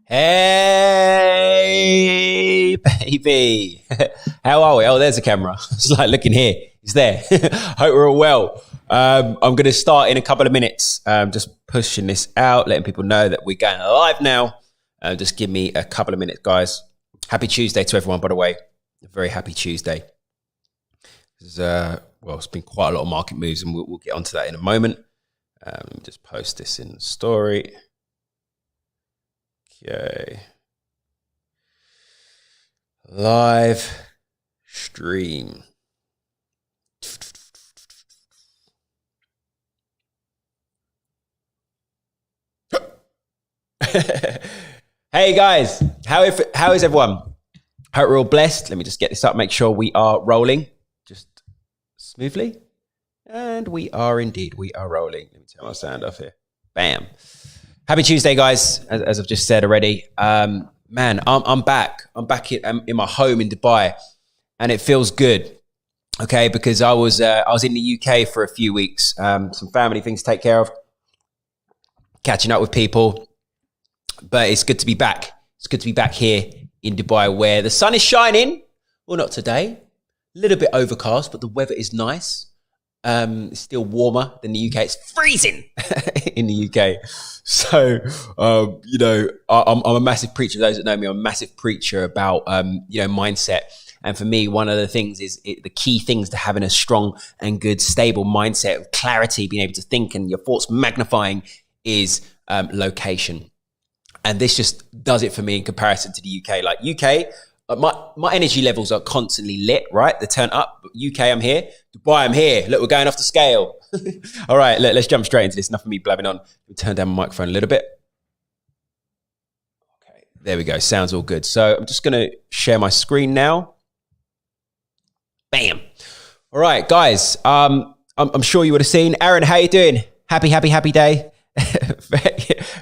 Hey, baby. How are we? Oh, there's the camera. It's like looking here. It's there. Hope we're all well. I'm going to start in a couple of minutes. Just pushing this out, letting people know that we're going live now. Just give me a couple of minutes, guys. Happy Tuesday to everyone, by the way. A very happy Tuesday. It's been quite a lot of market moves, and we'll get onto that in a moment. Let me just post this in the story. Okay. Live stream. Hey guys, how is everyone? Hope we're all blessed. Let me just get this up, make sure we are rolling just smoothly. And we are indeed, we are rolling. Let me turn my sound off here. Bam. Happy Tuesday, guys, as I've just said already. Man, I'm back. I'm back in my home in Dubai, and it feels good, okay, because I was in the UK for a few weeks. Some family things to take care of, catching up with people, but it's good to be back. It's good to be back here in Dubai where the sun is shining. Well, not today. A little bit overcast, but the weather is nice. It's still warmer than the UK. It's freezing in the UK. So, I'm a massive preacher. Those that know me, I'm a massive preacher about, mindset. And for me, one of the things is the key things to having a strong and good, stable mindset of clarity, being able to think and your thoughts magnifying is location. And this just does it for me in comparison to the UK. Like UK, my energy levels are constantly lit, right? They turn up. UK, I'm here. Dubai, I'm here. Look, we're going off the scale. All right, let's jump straight into this. Enough of me blabbing on. Let me turn down my microphone a little bit. Okay, there we go. Sounds all good. So I'm just going to share my screen now. Bam. All right, guys. I'm sure you would have seen. Aaron, how you doing? Happy day.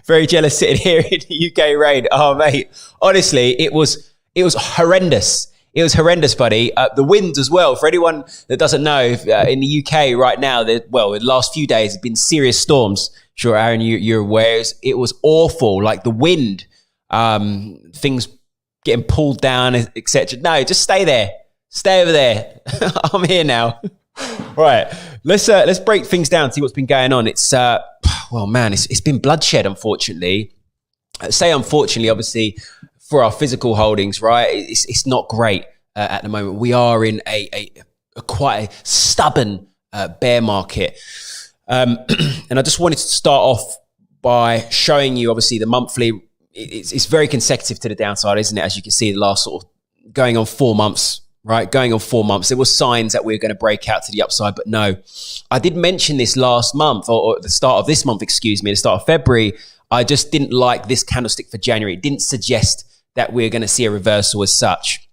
very jealous sitting here in the UK rain. Oh, mate. Honestly, it was horrendous. It was horrendous, buddy. The wind as well. For anyone that doesn't know, in the UK right now, the last few days have been serious storms. Sure, Aaron, you're aware. It was awful. Like the wind, things getting pulled down, etc. No, just stay there. Stay over there. I'm here now. Right, let's break things down. See what's been going on. It's it's been bloodshed, unfortunately. I say unfortunately, obviously, for our physical holdings, right? It's not great at the moment. We are in a quite a stubborn bear market. And I just wanted to start off by showing you, obviously, the monthly. It's very consecutive to the downside, isn't it? As you can see, the last sort of going on 4 months, right? Going on 4 months. There were signs that we were going to break out to the upside, but no. I did mention this last month, or at the start of this month, the start of February. I just didn't like this candlestick for January. It didn't suggest that we're going to see a reversal as such.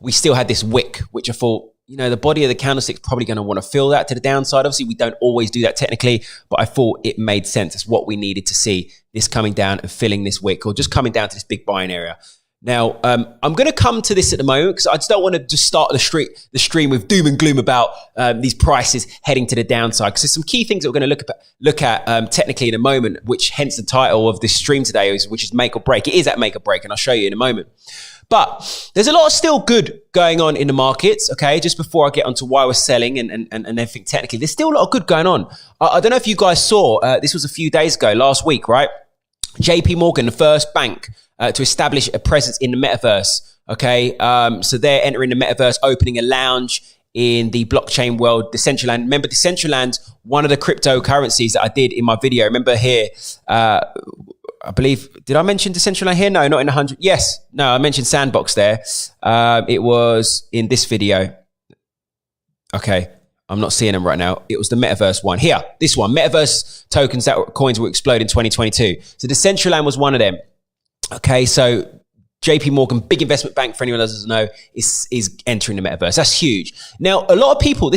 We still had this wick, which I thought, the body of the candlestick's probably going to want to fill that to the downside. Obviously, we don't always do that technically, but I thought it made sense. It's what we needed to see, this coming down and filling this wick, or just coming down to this big buying area. Now, I'm going to come to this at the moment because I just don't want to just start the stream with doom and gloom about these prices heading to the downside, because there's some key things that we're going to look at technically in a moment, which hence the title of this stream today, which is make or break. It is at make or break, and I'll show you in a moment. But there's a lot of still good going on in the markets, okay? Just before I get onto why we're selling and everything technically, there's still a lot of good going on. I don't know if you guys saw, this was a few days ago, last week, right? JP Morgan, the first bank to establish a presence in the Metaverse, okay? So they're entering the Metaverse, opening a lounge in the blockchain world, Decentralized. Remember, Decentralized, one of the cryptocurrencies that I did in my video. Remember here, I believe, did I mention Decentralized here? No, not in 100. Yes, no, I mentioned Sandbox there. It was in this video. Okay, I'm not seeing them right now. It was the Metaverse one. Here, this one, Metaverse tokens that coins will explode in 2022. So Decentraland was one of them. Okay, so JP Morgan, big investment bank, for anyone that doesn't know, is entering the Metaverse. That's huge. Now, a lot of people,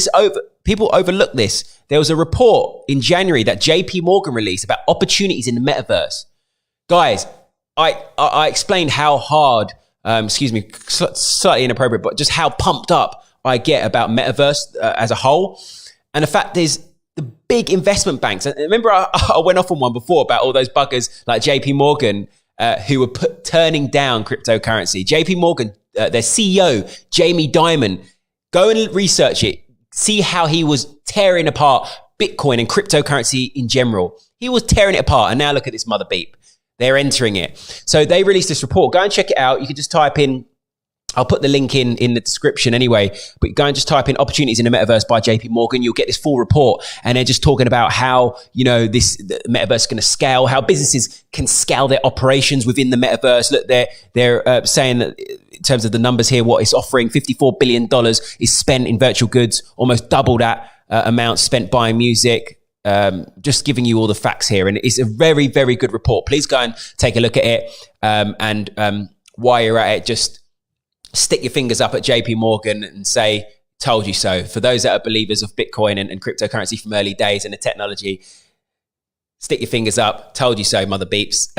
people overlook this. There was a report in January that JP Morgan released about opportunities in the Metaverse. Guys, I explained how hard, slightly inappropriate, but just how pumped up I get about Metaverse as a whole. And the fact is, the big investment banks, and remember I went off on one before about all those buggers like JP Morgan, who were turning down cryptocurrency. JP Morgan, their CEO, Jamie Dimon, go and research it. See how he was tearing apart Bitcoin and cryptocurrency in general. He was tearing it apart. And now look at this mother beep. They're entering it. So they released this report. Go and check it out. You can just type in, I'll put the link in the description anyway, but go and just type in opportunities in the metaverse by JP Morgan. You'll get this full report. And they're just talking about how, the metaverse is going to scale, how businesses can scale their operations within the metaverse. Look, they're saying that in terms of the numbers here, what it's offering, $54 billion is spent in virtual goods, almost double that amount spent buying music. Just giving you all the facts here. And it's a very, very good report. Please go and take a look at it. And while you're at it, just stick your fingers up at JP Morgan and say, told you so. For those that are believers of Bitcoin and cryptocurrency from early days and the technology, stick your fingers up. Told you so, mother beeps.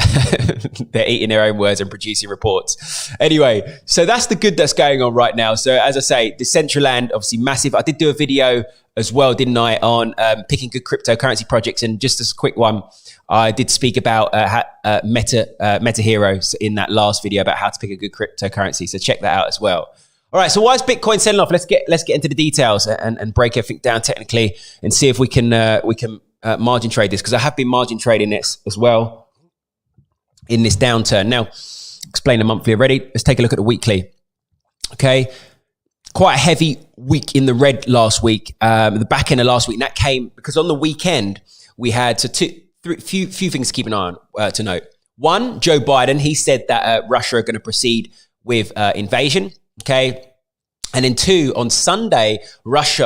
They're eating their own words and producing reports. Anyway, so that's the good that's going on right now. So as I say, Decentraland, obviously massive. I did do a video as well, didn't I, on picking good cryptocurrency projects. And just as a quick one, I did speak about Meta Heroes in that last video about how to pick a good cryptocurrency. So check that out as well. All right, so why is Bitcoin selling off? Let's get into the details and break everything down technically and see if we can margin trade this, because I have been margin trading this as well in this downturn. Now, explain the monthly already. Let's take a look at the weekly. Okay, quite a heavy week in the red last week, the back end of last week. And that came because on the weekend we had few things to keep an eye on to note. One, Joe Biden, he said that Russia are going to proceed with invasion. Okay. And then two, on Sunday, late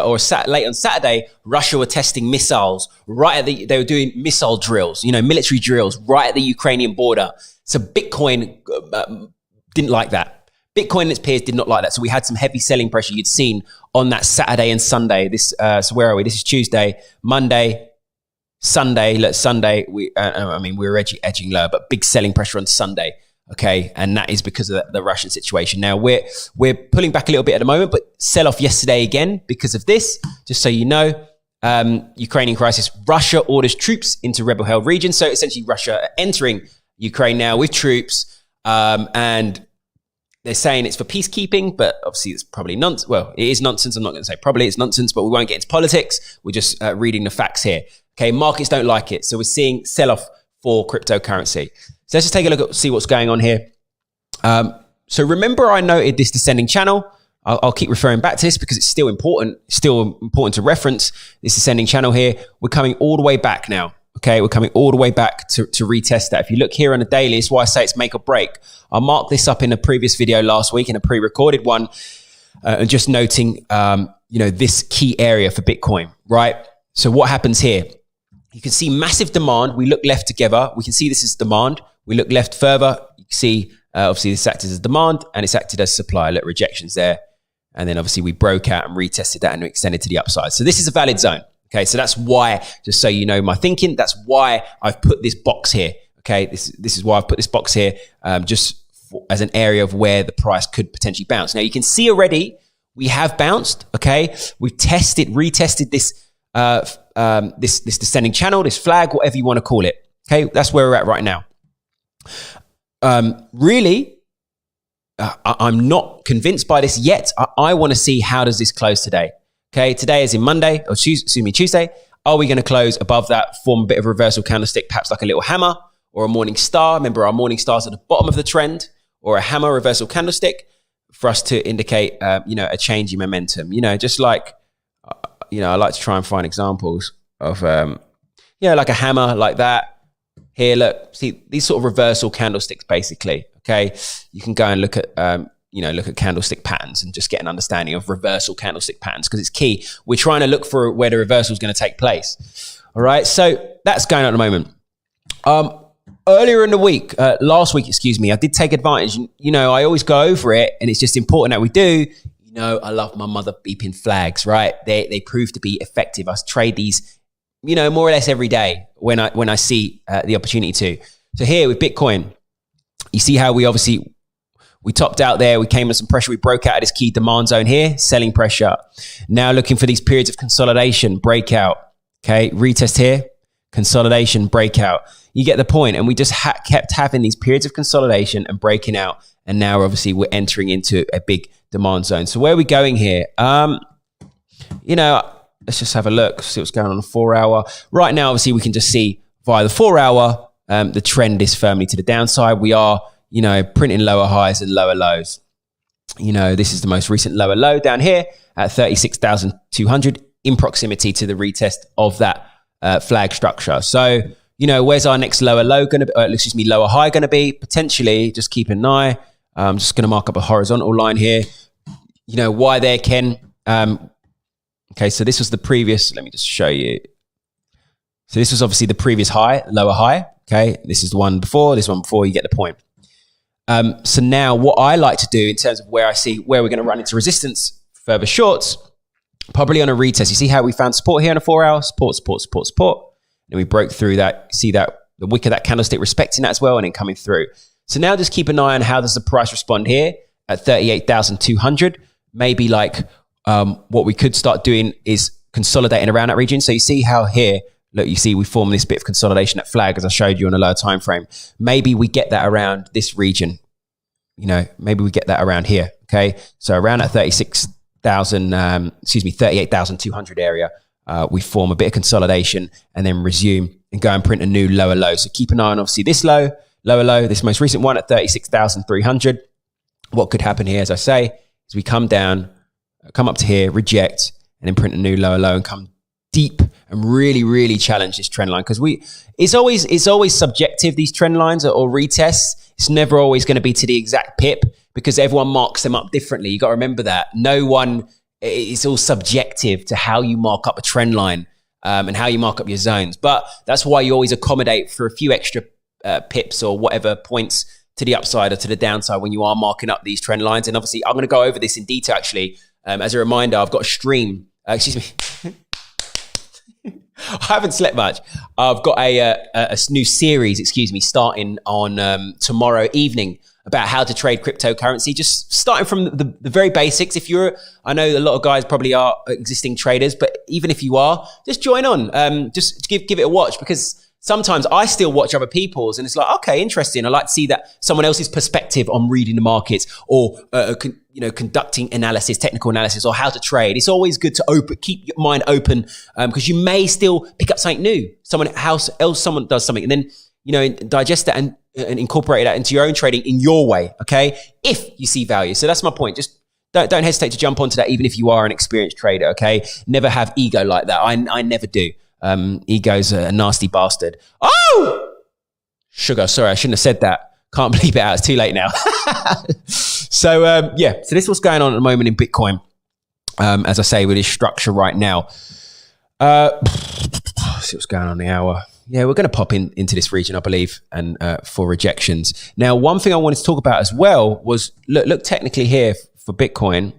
on Saturday, Russia were testing missiles they were doing missile drills, military drills right at the Ukrainian border. So Bitcoin didn't like that. Bitcoin and its peers did not like that. So we had some heavy selling pressure you'd seen on that Saturday and Sunday. So where are we? This is Tuesday, Monday, Sunday. Look, Sunday, we were edging lower, but big selling pressure on Sunday. Okay, and that is because of the Russian situation. Now we're pulling back a little bit at the moment, but sell off yesterday again because of this. Just so you know, Ukrainian crisis. Russia orders troops into rebel-held regions. So essentially, Russia are entering Ukraine now with troops, and they're saying it's for peacekeeping, but obviously it's probably nonsense. Well, it is nonsense. I'm not going to say probably it's nonsense, but we won't get into politics. We're just reading the facts here. Okay, markets don't like it, so we're seeing sell-off for cryptocurrency. So let's just take a look at see what's going on here. So remember I noted this descending channel. I'll keep referring back to this because it's still important to reference this descending channel here. We're coming all the way back now. Okay, we're coming all the way back to retest that. If you look here on the daily, it's why I say it's make or break. I marked this up in a previous video last week in a pre-recorded one, and just noting, this key area for Bitcoin, right? So what happens here? You can see massive demand. We look left together. We can see this is demand. We look left further. You can see, obviously, this acted as demand and it's acted as supply. Look, rejections there. And then obviously we broke out and retested that and we extended to the upside. So this is a valid zone. Okay, so that's why, just so you know my thinking, that's why I've put this box here. Okay, this is why I've put this box here, as an area of where the price could potentially bounce. Now you can see already we have bounced. Okay, we've retested this this descending channel, this flag, whatever you want to call it. Okay, that's where we're at right now. I'm not convinced by this yet. I want to see how does this close today. Okay, today is in Tuesday. Are we going to close above that, form a bit of a reversal candlestick, perhaps like a little hammer or a morning star? Remember, our morning stars at the bottom of the trend, or a hammer reversal candlestick for us to indicate, a change in momentum. Just like, I like to try and find examples of, like a hammer like that. Here, look, see these sort of reversal candlesticks, basically. Okay, you can go and look at, look at candlestick patterns and just get an understanding of reversal candlestick patterns because it's key. We're trying to look for where the reversal is going to take place. All right, so that's going on at the moment. Earlier in the week, last week, I did take advantage. I always go over it, and it's just important that we do. I love my mother beeping flags, right? They prove to be effective. I trade these, more or less every day when I see the opportunity to. So here with Bitcoin, you see how we topped out there. We came with some pressure. We broke out of this key demand zone here, selling pressure. Now looking for these periods of consolidation, breakout. Okay, retest here. consolidation, breakout. You get the point. And we just kept having these periods of consolidation and breaking out. And now obviously we're entering into a big demand zone. So where are we going here? You know, let's just have a look, see what's going on the 4 hour. Right now, obviously we can just see via the 4 hour, the trend is firmly to the downside. We are, you know, printing lower highs and lower lows. You know, this is the most recent lower low down here at 36,200 in proximity to the retest of that flag structure. So, you know, where's our next lower low going to be? Lower high going to be? Potentially, just keep an eye. I'm just going to mark up a horizontal line here. You know, why there, Ken? Okay, so this was the previous, let me just show you. So this was obviously the previous high, lower high. Okay, this is the one before, this one before, you get the point. So now what I like to do in terms of where I see where we're going to run into resistance, further shorts, probably on a retest. You see how we found support here on a 4 hour? Support. And we broke through that. See that the wick of that candlestick respecting that as well and then coming through. So now just keep an eye on how does the price respond here at 38,200. Maybe like what we could start doing is consolidating around that region. So you see how here, look, you see we form this bit of consolidation at flag as I showed you on a lower time frame. Maybe we get that around this region. You know, maybe we get that around here. Okay, so around that 38,200 area, we form a bit of consolidation and then resume and go and print a new lower low. So keep an eye on obviously this low, lower low, this most recent one at 36,300. What could happen here, as I say, is we come down, come up to here, reject, and then print a new lower low and come deep and really, really challenge this trend line. Because it's always subjective, these trend lines or retests. It's never always going to be to the exact pip because everyone marks them up differently. You got to remember that. It's all subjective to how you mark up a trend line and how you mark up your zones. But that's why you always accommodate for a few extra pips or whatever points to the upside or to the downside when you are marking up these trend lines. And obviously, I'm going to go over this in detail, actually. As a reminder, I've got a stream. Excuse me. I haven't slept much. I've got a new series, starting on tomorrow evening about how to trade cryptocurrency, just starting from the very basics. I know a lot of guys probably are existing traders, but even if you are, just join on. Just give it a watch because sometimes I still watch other people's and it's like, okay, interesting. I like to see that someone else's perspective on reading the markets or, conducting analysis, technical analysis or how to trade. It's always good to keep your mind open because you may still pick up something new. Someone does something and then, digest that and incorporate that into your own trading in your way. Okay. If you see value. So that's my point. Just don't hesitate to jump onto that. Even if you are an experienced trader. Okay. Never have ego like that. I never do. Ego's a nasty bastard. Oh, sugar. Sorry, I shouldn't have said that. Can't bleep it out. It's too late now. So this is what's going on at the moment in Bitcoin. As I say, with this structure right now. See what's going on in the hour. Yeah, we're going to pop into this region, I believe, and for rejections. Now, one thing I wanted to talk about as well was look technically here for Bitcoin.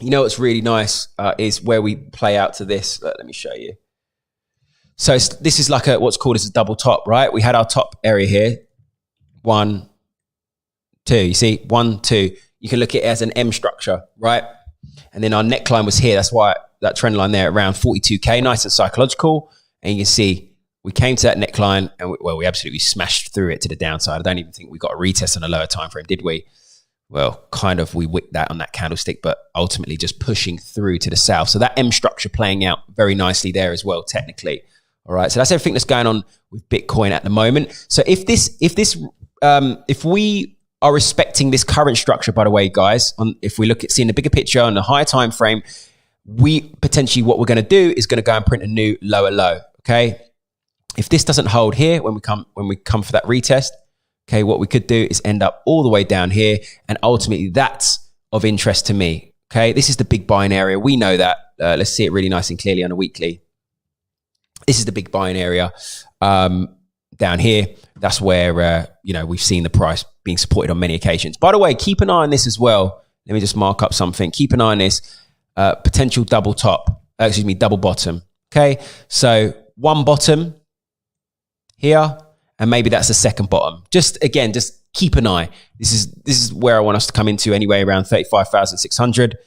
You know what's really nice is where we play out to this. Let me show you. So this is like what's called as a double top, right? We had our top area here. 1, 2. You see, 1, 2. You can look at it as an M structure, right? And then our neckline was here. That's why that trend line there around 42K, nice and psychological. And you can see we came to that neckline and we absolutely smashed through it to the downside. I don't even think we got a retest on a lower time frame, did we? Well, kind of, we wicked that on that candlestick, but ultimately just pushing through to the south. So that M structure playing out very nicely there as well, technically. All right, so that's everything that's going on with Bitcoin at the moment. So if we are respecting this current structure, by the way, guys, if we look at seeing the bigger picture on the higher time frame, we potentially what we're going to do is going to go and print a new lower low. Okay, if this doesn't hold here when we come for that retest, okay, what we could do is end up all the way down here, and ultimately that's of interest to me. Okay, this is the big buying area. We know that. Let's see it really nice and clearly on a weekly. This is the big buying area down here. That's where, we've seen the price being supported on many occasions. By the way, keep an eye on this as well. Let me just mark up something. Keep an eye on this potential double bottom. Okay. So one bottom here, and maybe that's the second bottom. Just keep an eye. This is where I want us to come into anyway, around 35,600.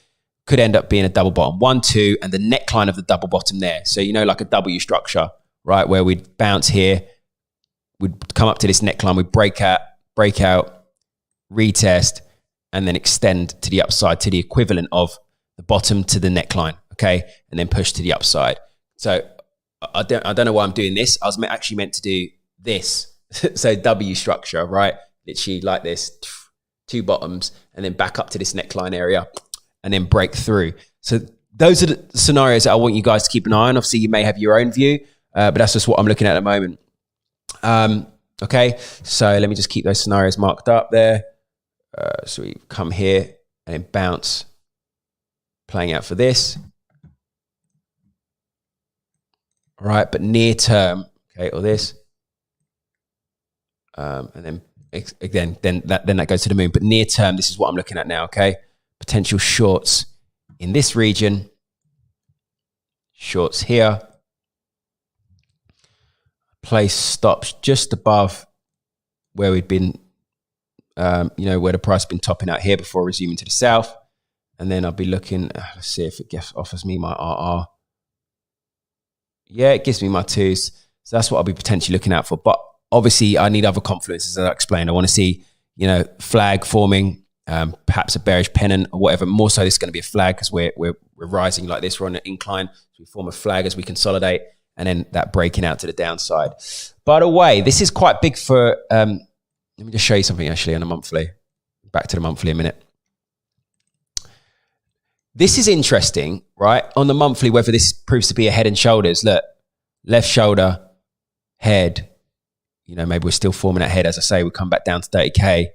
Could end up being a double bottom. 1, 2, and the neckline of the double bottom there. So, like a W structure right? Where we'd bounce here, we'd come up to this neckline, we'd break out, retest, and then extend to the upside to the equivalent of the bottom to the neckline, okay? And then push to the upside. So I don't know why I'm doing this. I was actually meant to do this. So W structure, right? Literally like this, 2 bottoms, and then back up to this neckline area and then break through. So those are the scenarios that I want you guys to keep an eye on. Obviously, you may have your own view, but that's just what I'm looking at the moment. Okay, so let me just keep those scenarios marked up there. So we come here and then bounce, playing out for this. All right, but near term, okay, or this. And then again, then that goes to the moon. But near term, this is what I'm looking at now, okay? Potential shorts in this region, shorts here. Place stops just above where we'd been, where the price has been topping out here before resuming to the south. And then I'll be looking, let's see if it offers me my RR. Yeah, it gives me my 2s. So that's what I'll be potentially looking out for. But obviously, I need other confluences, as I explained. I want to see, flag forming, perhaps a bearish pennant or whatever. More so, this is going to be a flag because we're rising like this. We're on an incline. So we form a flag as we consolidate, and then that breaking out to the downside. By the way, this is quite big for, let me just show you something actually on a monthly. Back to the monthly a minute. This is interesting, right? On the monthly, whether this proves to be a head and shoulders. Look, left shoulder, head. Maybe we're still forming that head. As I say, we come back down to 30K.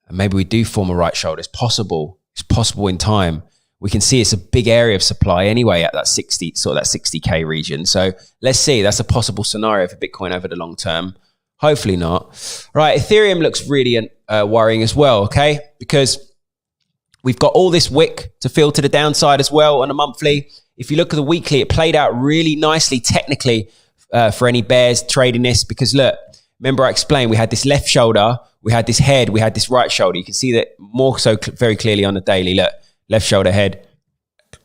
And maybe we do form a right shoulder. It's possible. It's possible in time. We can see it's a big area of supply anyway at that 60K region. So let's see. That's a possible scenario for Bitcoin over the long term. Hopefully not. Right, Ethereum looks really worrying as well, okay? Because we've got all this wick to fill to the downside as well on a monthly. If you look at the weekly, it played out really nicely technically for any bears trading this. Because look, remember I explained we had this left shoulder, we had this head, we had this right shoulder. You can see that more so very clearly on the daily. Look, left shoulder, head,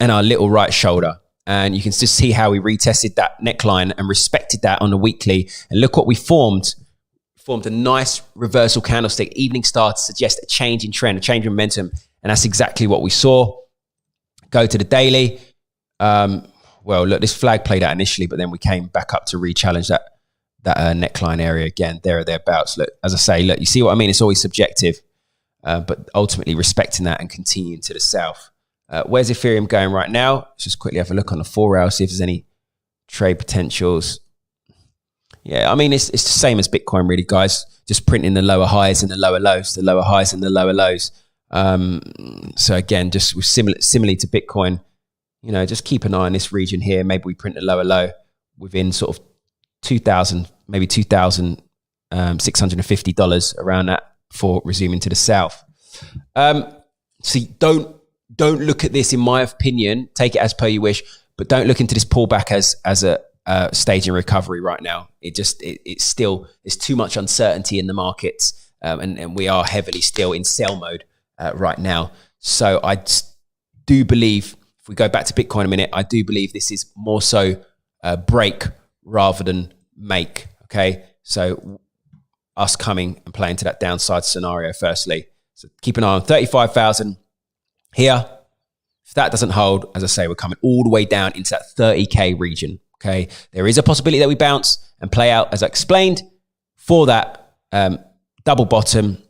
and our little right shoulder. And you can just see how we retested that neckline and respected that on the weekly. And look what we formed. Formed a nice reversal candlestick. Evening star to suggest a change in trend, a change in momentum. And that's exactly what we saw. Go to the daily. Well, look, this flag played out initially, but then we came back up to re-challenge that neckline area again, there or thereabouts. Look, as I say, look, you see what I mean? It's always subjective, but ultimately respecting that and continuing to the south. Where's Ethereum going right now? Let's just quickly have a look on the 4 hour, see if there's any trade potentials. Yeah, I mean, it's the same as Bitcoin really, guys. Just printing the lower highs and the lower lows, the lower highs and the lower lows. So again, just similarly to Bitcoin, just keep an eye on this region here. Maybe we print a lower low within sort of 2,000, maybe $2,650 around that before resuming to the south. So don't look at this, in my opinion, take it as per you wish, but don't look into this pullback as a stage in recovery right now. It's still, there's too much uncertainty in the markets, and we are heavily still in sell mode right now. So I do believe, if we go back to Bitcoin a minute, I do believe this is more so break rather than make. Okay, so us coming and playing to that downside scenario firstly. So keep an eye on 35,000 here. If that doesn't hold, as I say, we're coming all the way down into that 30K region. Okay, there is a possibility that we bounce and play out, as I explained, for that double bottom,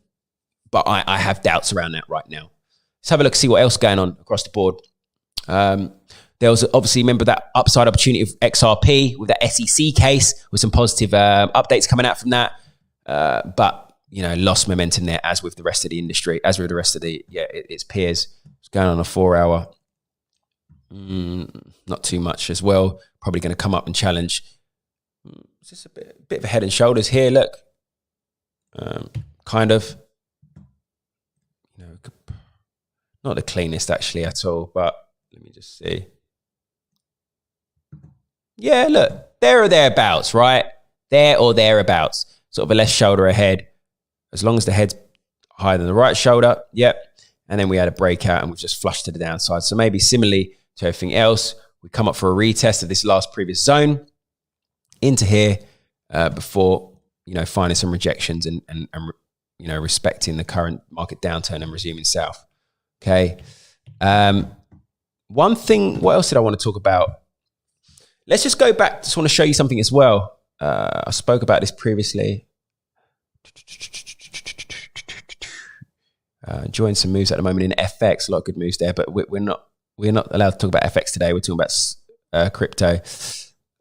but I have doubts around that right now. Let's have a look, see what else is going on across the board. There was obviously, remember that upside opportunity of XRP with that SEC case, with some positive updates coming out from that, but lost momentum there, as with the rest of the industry, as with the rest of its peers. It's going on a 4 hour. Not too much as well. Probably going to come up and challenge. It's just a bit of a head and shoulders here. Look, kind of, not the cleanest actually at all. But let me just see. Yeah, look, there or thereabouts, right? There or thereabouts. Sort of a left shoulder ahead, as long as the head's higher than the right shoulder. Yep. And then we had a breakout and we've just flushed to the downside. So maybe similarly to everything else, we come up for a retest of this last previous zone. into here before, finding some rejections and respecting the current market downturn and resuming south. Okay. One thing, what else did I want to talk about? Let's just go back. Just want to show you something as well. I spoke about this previously. Enjoying some moves at the moment in FX. A lot of good moves there, but we're not allowed to talk about FX today. We're talking about crypto.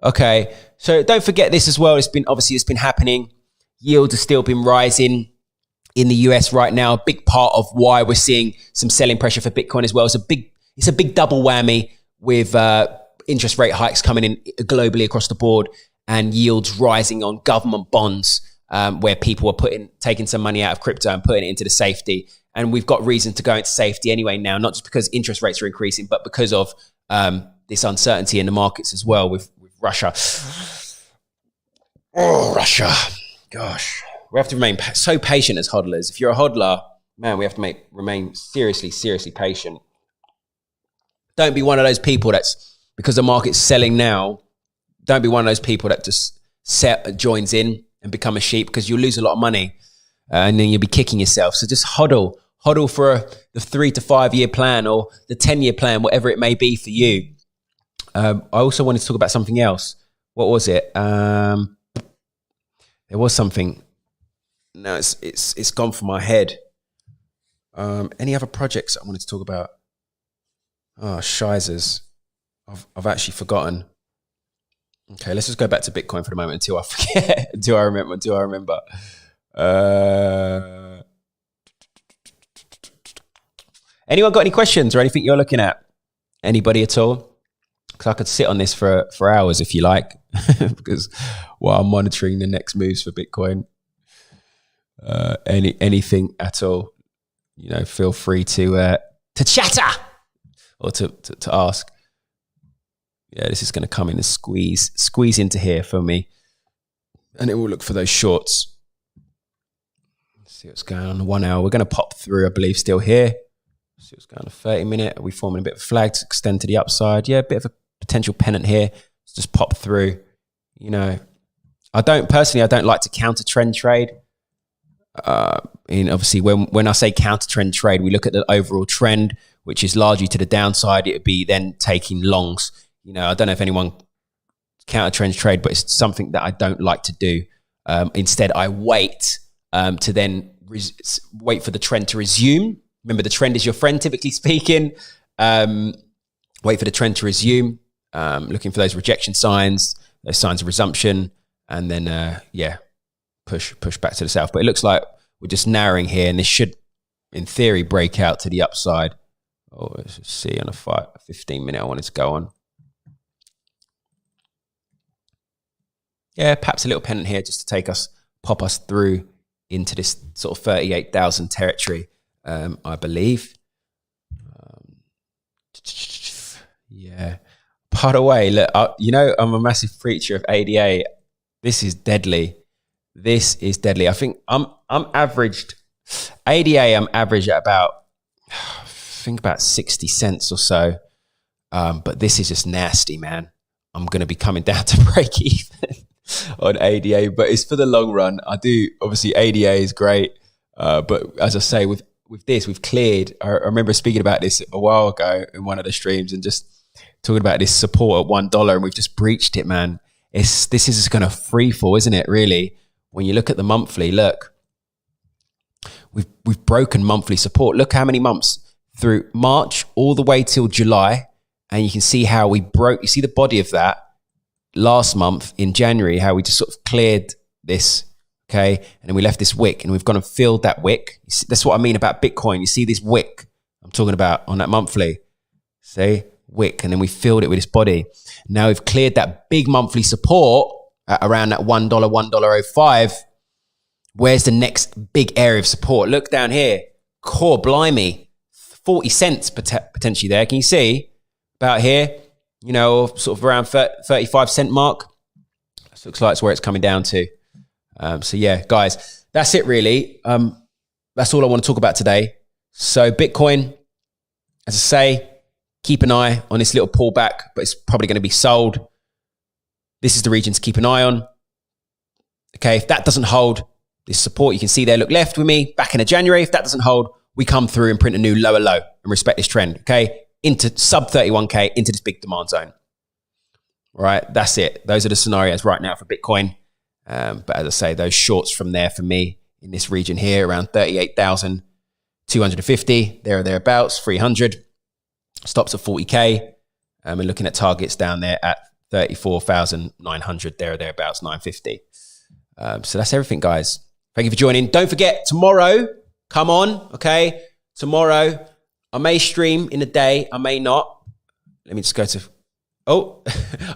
Okay, so don't forget this as well. It's been happening. Yields have still been rising in the US right now. A big part of why we're seeing some selling pressure for Bitcoin as well. It's a big double whammy with interest rate hikes coming in globally across the board and yields rising on government bonds, where people are taking some money out of crypto and putting it into the safety. And we've got reason to go into safety anyway now, not just because interest rates are increasing, but because of this uncertainty in the markets as well with Russia. Oh, Russia. Gosh. We have to remain so patient as hodlers. If you're a hodler, man, we have to remain seriously patient. Don't be one of those people that's, because the market's selling now, don't be one of those people that just joins in and become a sheep, because you'll lose a lot of money and then you'll be kicking yourself. So just hodl for the 3 to 5 year plan or the 10-year plan, whatever it may be for you. I also wanted to talk about something else. What was it? There was something. No, it's gone from my head. Any other projects I wanted to talk about? Oh, shizers. I've actually forgotten. Okay, let's just go back to Bitcoin for the moment until I forget. until I remember. Anyone got any questions or anything you're looking at? Anybody at all? Because I could sit on this for hours if you like, because while I'm monitoring the next moves for Bitcoin. Anything at all, feel free to chatter or to ask. Yeah, this is going to come in and squeeze into here for me, and it will look for those shorts. Let's see what's going on. 1 hour, we're going to pop through, I believe, still here. Let's see what's going on. 30-minute. Are we forming a bit of a flag to extend to the upside? Yeah, a bit of a potential pennant here. Let's just pop through. I don't like to counter trend trade. Obviously, when I say counter trend trade, we look at the overall trend, which is largely to the downside. It would be then taking longs. I don't know if anyone counter trend trade, but it's something that I don't like to do. Instead, I wait to then wait for the trend to resume. Remember, the trend is your friend, typically speaking. Wait for the trend to resume, looking for those rejection signs, those signs of resumption, and then, push back to the south. But it looks like we're just narrowing here, and this should, in theory, break out to the upside. Oh, let's see on a 15-minute I wanted to go on. Yeah, perhaps a little pennant here just to pop us through into this sort of 38,000 territory, I believe. Yeah. By the way, look, I'm a massive preacher of ADA. This is deadly. I think I'm averaged ADA. I'm average at about 60 cents or so. But this is just nasty, man. I'm going to be coming down to break even on ADA, but it's for the long run. Obviously ADA is great. But as I say, with this, we've cleared. I remember speaking about this a while ago in one of the streams and just talking about this support at $1, and we've just breached it, man. This is just going to free fall, isn't it? Really, when you look at the monthly, look, we've broken monthly support. Look how many months through March all the way till July, and you can see how we broke. You see the body of that last month in January, how we just sort of cleared this, okay, and then we left this wick, and we've gone and filled that wick. That's what I mean about Bitcoin. You see this wick I'm talking about on that monthly, see, wick, and then we filled it with this body. Now we've cleared that big monthly support at around that $1, $1.05. Where's the next big area of support? Look down here, core, blimey, 40 cents potentially there. Can you see about here? Sort of around 35 cent mark. This looks like it's where it's coming down to. So yeah, guys, that's it really. That's all I want to talk about today. So Bitcoin, as I say, keep an eye on this little pullback, but it's probably going to be sold. This is the region to keep an eye on. Okay, if that doesn't hold, this support you can see there, look left with me back in January. If that doesn't hold, we come through and print a new lower low and respect this trend, okay? Into sub 31K, into this big demand zone. All right, that's it. Those are the scenarios right now for Bitcoin. But as I say, those shorts from there for me in this region here, around 38,250, there or thereabouts, 300. Stops at 40K. And looking at targets down there at 34,900, there or thereabouts, 950. So that's everything, guys. Thank you for joining. Don't forget, tomorrow, come on, okay? Tomorrow, I may stream in a day, I may not. Let me just go to,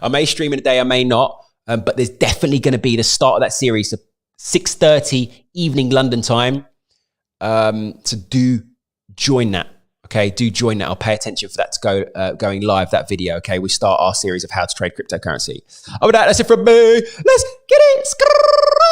I may stream in a day, I may not. But there's definitely going to be the start of that series, so 6:30 evening London time. So do join that, okay? Do join that. I'll pay attention for that to go going live, that video, okay? We start our series of how to trade cryptocurrency. With that, that's it from me. Let's get it.